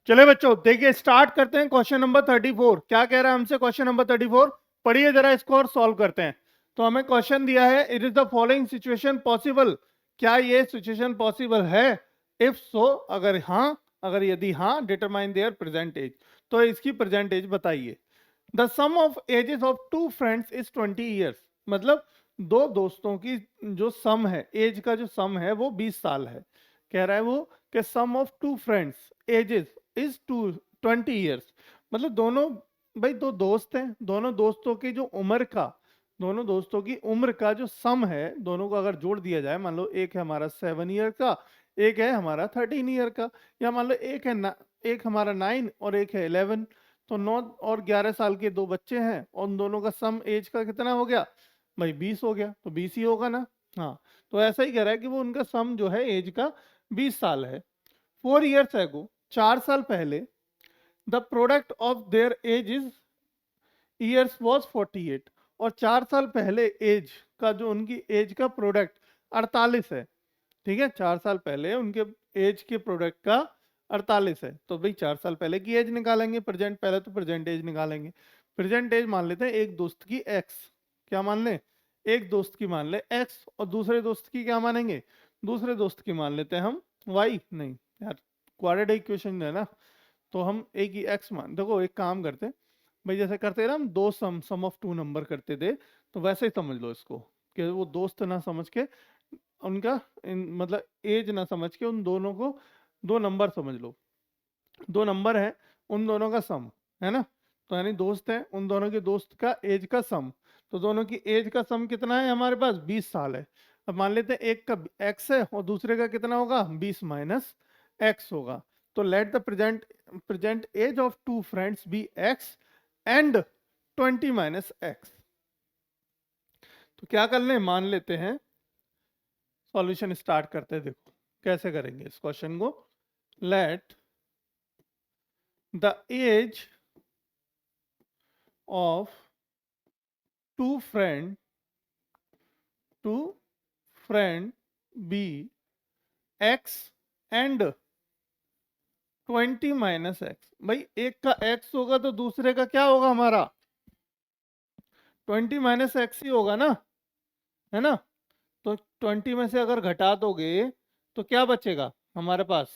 चले बच्चों, देखिए स्टार्ट करते हैं क्वेश्चन नंबर 34। क्या कह रहा है हमसे क्वेश्चन नंबर 34? पढ़िए जरा इसको और सॉल्व करते हैं। तो हमें क्वेश्चन दिया है, it is the following situation possible. क्या ये सिचुएशन पॉसिबल है? इफ सो, अगर हाँ, अगर यदि हाँ, डिटरमाइन देयर प्रेजेंट एज। तो इसकी प्रेजेंट एज बताइए। The sum of ages of two friends is 20 years. मतलब दो दोस्तों की जो सम है, एज का जो सम है वो 20 साल है। कह रहा है वो कि sum of two friends ages is 20 years. मतलब दोनों, भाई दो दोस्त हैं, दोनों दोस्तों की जो उम्र का, दोनों दोस्तों की उम्र का जो सम है, दोनों को अगर जोड़ दिया जाए, मान लो एक है हमारा 7 ईयर का, एक है हमारा 13 ईयर का, या मान लो एक है एक हमारा 9 और एक है 11। तो 9 और 11 साल के दो बच्चे हैं और उन दोनों का सम एज का कितना हो गया? भाई 20 हो गया, तो 20 ही होगा ना। हाँ, तो ऐसा ही कह रहा है कि वो उनका सम जो है एज का 20 साल है। 4 ईयर्स एगो, 4 साल पहले, the product of their age is years was 48। और 4 साल पहले एज का जो उनकी एज का प्रोडक्ट 48 है। ठीक है, 4 साल पहले उनके एज के प्रोडक्ट का 48 है। तो भाई 4 साल पहले की एज निकालेंगे, प्रेजेंट, पहले तो प्रेजेंट एज निकालेंगे। प्रेजेंट एज मान लेते हैं एक दोस्त की एक्स। क्या मान ले? एक दोस्त की मान ले एक्स, और दूसरे दोस्त की क्या मानेंगे? दूसरे दोस्त की मान लेते हैं हम वाई। नहीं यार, क्वाड्रेटिक इक्वेशन है ना, तो हम एक ही एक्स मान, देखो एक काम करते हैं भाई, जैसे करते ना हम दो सम ऑफ टू नंबर करते थे, तो वैसे ही समझ लो इसको, कि वो दोस्त ना समझ के उनका मतलब एज ना समझ के उन दोनों को दो नंबर समझ लो। दो नंबर है, उन दोनों का सम है ना। तो यानी दोस्त है, उन दोनों के दोस्त का एज का सम। तो दोनों की एज का सम कितना है हमारे पास? 20 साल है। अब मान लेते हैं एक का एक्स है और दूसरे का कितना होगा? 20 माइनस एक्स होगा। तो let the present age of two friends be x and 20 minus x. तो क्या कर लें, मान लेते हैं, सॉल्यूशन स्टार्ट करते हैं। देखो कैसे करेंगे इस क्वेश्चन को। Let the age of two friend two friend be x and 20 minus x. भाई एक का एक्स होगा तो दूसरे का क्या होगा हमारा? 20 माइनस एक्स ही होगा ना, है ना। तो 20 में से अगर घटा दोगे तो क्या बचेगा हमारे पास?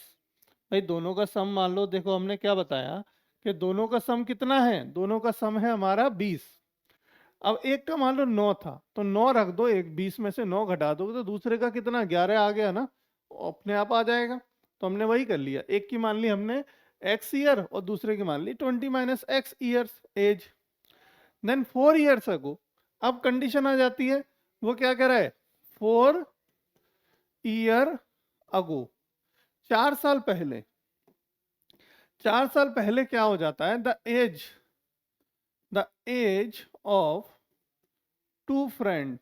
भाई दोनों का सम मान लो, देखो हमने क्या बताया कि दोनों का सम कितना है? दोनों का सम है हमारा 20। अब एक का मान लो 9 था, तो 9 रख दो, एक 20 में से 9 घटा दोगे तो दूसरे का कितना? 11 आ गया ना, अपने आप आ जाएगा। तो हमने वही कर लिया, एक की मान ली हमने एक्स ईयर और दूसरे की मान ली 20 minus x years age. Then 4 years ago, अब कंडीशन आ जाती है, वो क्या कह रहा है? 4 ईयर अगो, 4 साल पहले। 4 साल पहले क्या हो जाता है? The age of two friend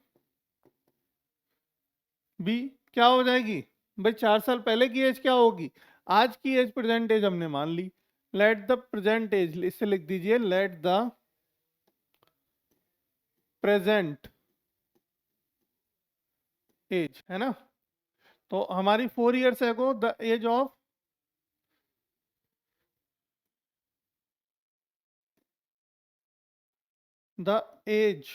be क्या हो जाएगी? भाई 4 साल पहले की एज क्या होगी? आज की एज प्रेजेंट एज हमने मान ली। लेट द प्रेजेंट एज, इससे लिख दीजिए लेट द प्रेजेंट एज, है ना। तो हमारी 4 years ago the age of the age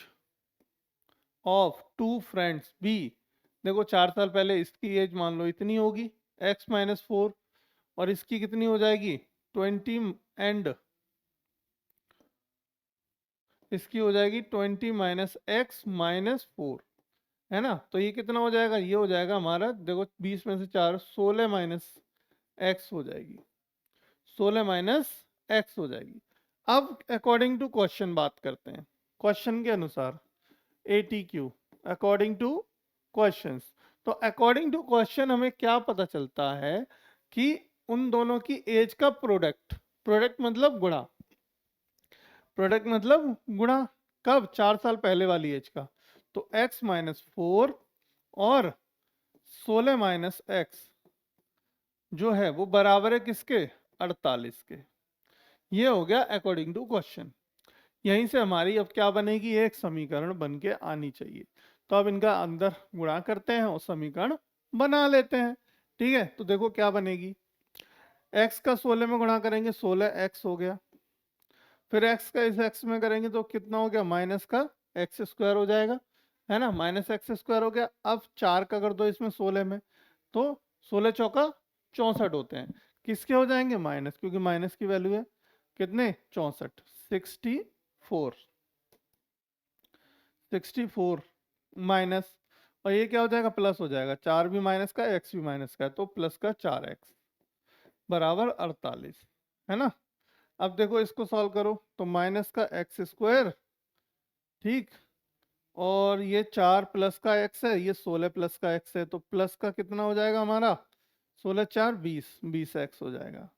of two friends be. देखो 4 साल पहले इसकी एज मान लो इतनी होगी, x-4, और इसकी कितनी हो जाएगी? 20, एंड इसकी हो जाएगी 20 माइनस एक्स माइनस 4, है ना। तो ये कितना हो जाएगा? ये हो जाएगा हमारा, देखो 20 में से 4, 16 माइनस एक्स हो जाएगी। 16 माइनस एक्स हो जाएगी। अब अकॉर्डिंग टू क्वेश्चन बात करते हैं। क्वेश्चन के अनुसार ATQ, अकॉर्डिंग टू क्वेश्चंस। तो अकॉर्डिंग टू क्वेश्चन हमें क्या पता चलता है कि उन दोनों की एज का प्रोडक्ट, प्रोडक्ट मतलब गुणा, प्रोडक्ट मतलब गुणा, कब? 4 साल पहले वाली एज का। तो x-4 और 16 माइनस एक्स जो है वो बराबर है किसके? 48 के। ये हो गया अकॉर्डिंग टू क्वेश्चन। यहीं से हमारी अब क्या बनेगी? एक समीकरण बन के आनी चाहिए। तो अब इनका अंदर गुणा करते हैं और समीकरण बना लेते हैं। ठीक है, तो देखो क्या बनेगी। x का 16 में गुणा करेंगे 16x हो गया, फिर x का इस x में करेंगे तो कितना हो गया, माइनस का एक्स स्क्वायर हो जाएगा, है ना, माइनस एक्स स्क्वायर हो गया। अब 4 का कर दो इसमें 16 में, तो 16 चौका 64 होते हैं, किसके हो जाएंगे, माइनस, क्योंकि माइनस की वैल्यू है कितने, 64, 64 माइनस, और ये क्या हो जाएगा, प्लस हो जाएगा, 4 भी माइनस का एक्स भी माइनस का है, तो प्लस का 4x बराबर 48, है ना। अब देखो इसको सॉल्व करो तो माइनस का एक्स स्क्वायर, ठीक, और ये 4 प्लस का एक्स है, ये 16 प्लस का एक्स है, तो प्लस का कितना हो जाएगा हमारा, 16 4 20, 20x हो जाएगा,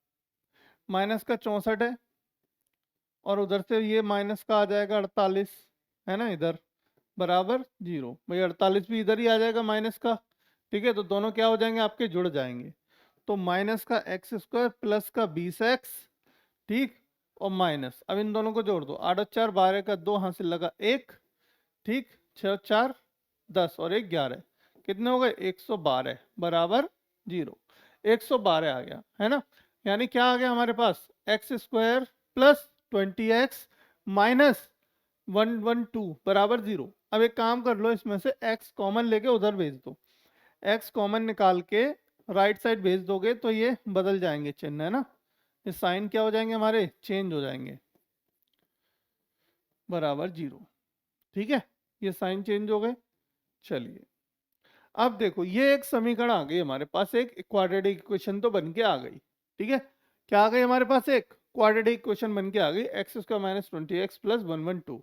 माइनस का 64 है, और उधर से ये माइनस का आ जाएगा 48, है ना, इधर बराबर 0, भाई 48 भी इधर ही आ जाएगा माइनस का, ठीक है, तो दोनों क्या हो जाएंगे आपके, जुड़ जाएंगे, तो माइनस का एक्स स्क्वायर प्लस का 20x, ठीक, और माइनस, अब इन दोनों को जोड़ दो, 8 और 4 12 का 2 हासिल लगा 1, ठीक, 6 और 4 10 और 1 11, कितने हो गए, 112 बराबर 0, 112 आ गया, है ना। यानी क्या आ गया हमारे पास, x square plus 20x minus 112 बराबर 0। अब एक काम कर लो, इसमें से x कॉमन लेके उधर भेज दो, x कॉमन निकाल के राइट साइड भेज दोगे तो ये बदल जाएंगे चिन्ह, है ना, ये साइन क्या हो जाएंगे हमारे, चेंज हो जाएंगे, बराबर 0, ठीक है, ये साइन चेंज हो गए। चलिए अब देखो ये एक समीकरण आ गई हमारे पास, एक क्वाड्रेटिक इक्वेशन तो बन के आ गई, ठीक है, क्या आ गई हमारे पास, एक क्वाड्रेटिक इक्वेशन बन के आ गई, x square minus 20x plus 112।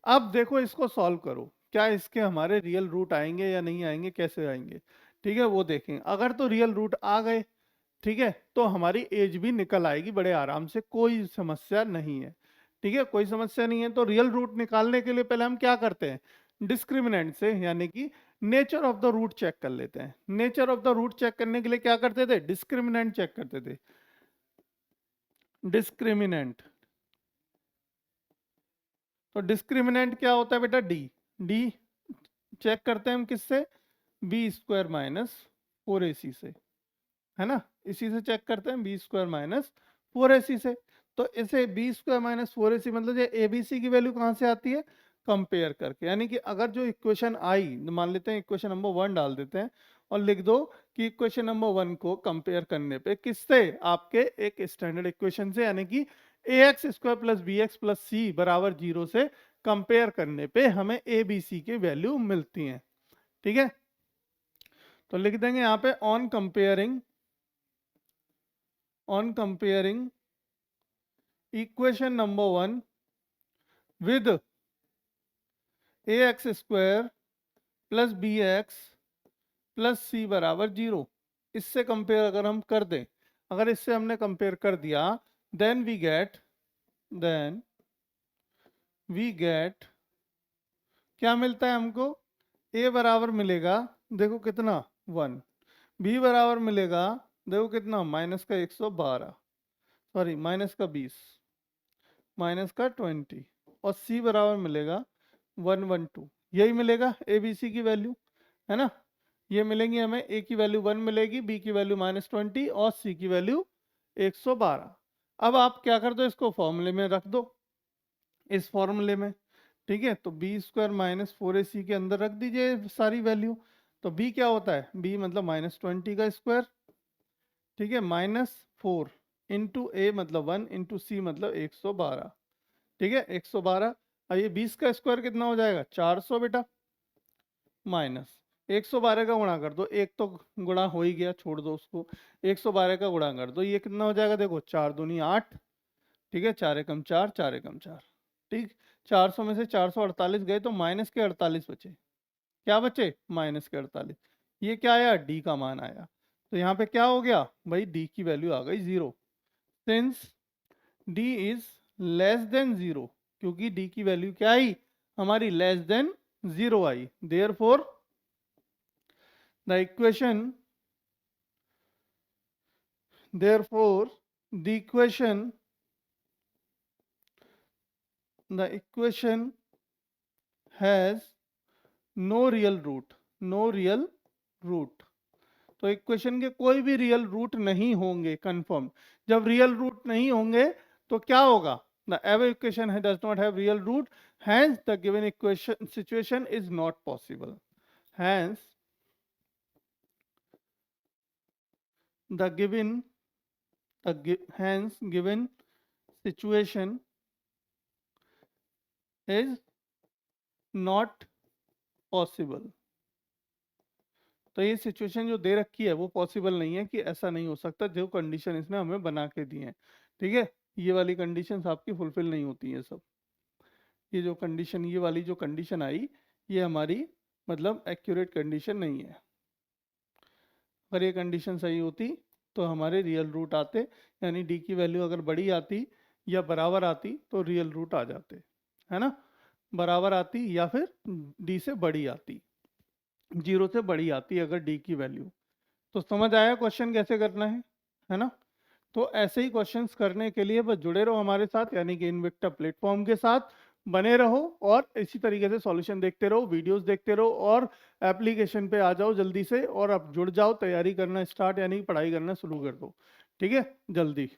अब देखो इसको सॉल्व करो, क्या इसके हमारे रियल रूट आएंगे या नहीं आएंगे, कैसे आएंगे, ठीक है, वो देखेंगे। अगर तो रियल रूट आ गए, ठीक है, तो हमारी एज भी निकल आएगी बड़े आराम से, कोई समस्या नहीं है, ठीक है, कोई समस्या नहीं है। तो रियल रूट निकालने के लिए पहले हम क्या करते हैं, डिस्क्रिमिनेंट से, यानी कि nature of the root check कर लेते हैं। Nature of the root check करने के लिए क्या करते थे, डिस्क्रिमिनेंट चेक करते थे, डिस्क्रिमिनेंट। तो डिस्क्रिमिनेंट क्या होता है बेटा, डी, डी चेक करते हैं हम किससे, बी स्क्वायर माइनस 4ac से, है ना, इसी से चेक करते हैं, बी स्क्वायर माइनस 4ac से। तो इसे बी स्क्वायर माइनस 4ac मतलब ये एबीसी की वैल्यू कहाँ से आती है, कंपेयर करके, यानी कि अगर जो इक्वेशन आई, मान लेते हैं इक्वेशन नंबर 1 डाल देते हैं और लिख दो कि इक्वेशन नंबर 1 को कंपेयर करने पे किससे, आपके एक स्टैंडर्ड इक्वेशन से, यानी कि ax square plus B X plus C बराबर 0 से कंपेयर करने पे हमें ए बी सी की वैल्यू मिलती हैं, ठीक है। तो लिख देंगे यहाँ पे on comparing equation number 1 with ax square plus B X plus C बराबर 0, इससे कंपेयर अगर हम कर दें, अगर इससे हमने कंपेयर कर दिया, देन वी गेट क्या मिलता है हमको, a बराबर मिलेगा, देखो कितना 1, b बराबर मिलेगा, देखो कितना माइनस का 112, सॉरी माइनस का 20, माइनस का 20, और c बराबर मिलेगा 112, यही मिलेगा ए बी सी की वैल्यू, है ना, ये मिलेंगी हमें, a की वैल्यू 1 मिलेगी, b की वैल्यू -20 और c की वैल्यू 112। अब आप क्या कर दो, इसको फॉर्मूले में रख दो, इस फॉर्मूले में, ठीक है, तो बी स्क्वायर माइनस 4ac के अंदर रख दीजिए सारी वैल्यू। तो b क्या होता है, b मतलब -20 का स्क्वायर, ठीक है, -4 इंटू ए मतलब 1 इंटू सी मतलब 112, ठीक है, 112। अब ये 20 का स्क्वायर कितना हो जाएगा, 400 बेटा, माइनस 112 का गुणा कर दो, एक तो गुणा हो ही गया, छोड़ दो उसको, 112 का गुणा कर दो, ये कितना हो जाएगा, देखो 4 दूनी 8, ठीक है, 4 एकम 4, 4 एकम 4, ठीक, 400 में से 448 गए तो माइनस के 48 बचे, क्या बचे, माइनस के 48, ये क्या आया, डी का मान आया। तो यहाँ पे क्या हो गया भाई, डी की वैल्यू आ गई 0, since D is less than 0, क्योंकि डी की वैल्यू क्या आई हमारी, less than 0 I, therefore the equation therefore the equation has no real root, तो इक्वेशन के कोई भी रियल रूट नहीं होंगे कंफर्म। जब रियल रूट नहीं होंगे तो क्या होगा? The ever equation does not have real root, hence the given equation situation is not possible. Hence the given hence given situation is not possible। तो ये सिचुएशन जो दे रखी है वो पॉसिबल नहीं है, कि ऐसा नहीं हो सकता जो कंडीशन इसने हमें बना के दी है। ठीक है, ये वाली कंडीशंस आपकी फुलफिल नहीं होती है सब। ये जो कंडीशन, ये वाली जो कंडीशन आई, ये हमारी मतलब एक्यूरेट कंडीशन नहीं है। अगर ये कंडीशन सही होती तो हमारे रियल रूट आते, यानी डी की वैल्यू अगर बड़ी आती या बराबर आती तो रियल रूट आ जाते, है ना। बराबर आती या फिर डी से बड़ी आती, 0 से बड़ी आती अगर डी की वैल्यू। तो समझ आया क्वेश्चन कैसे करना है ना। तो ऐसे ही क्वेश्चंस करने के लिए बस जुड़े रहो हमारे साथ, यानी कि इनविक्टा प्लेटफॉर्म के साथ बने रहो और इसी तरीके से सॉल्यूशन देखते रहो, वीडियोस देखते रहो और एप्लीकेशन पे आ जाओ जल्दी से, और अब जुड़ जाओ, तैयारी करना स्टार्ट यानी कि पढ़ाई करना शुरू कर दो। ठीक है, जल्दी।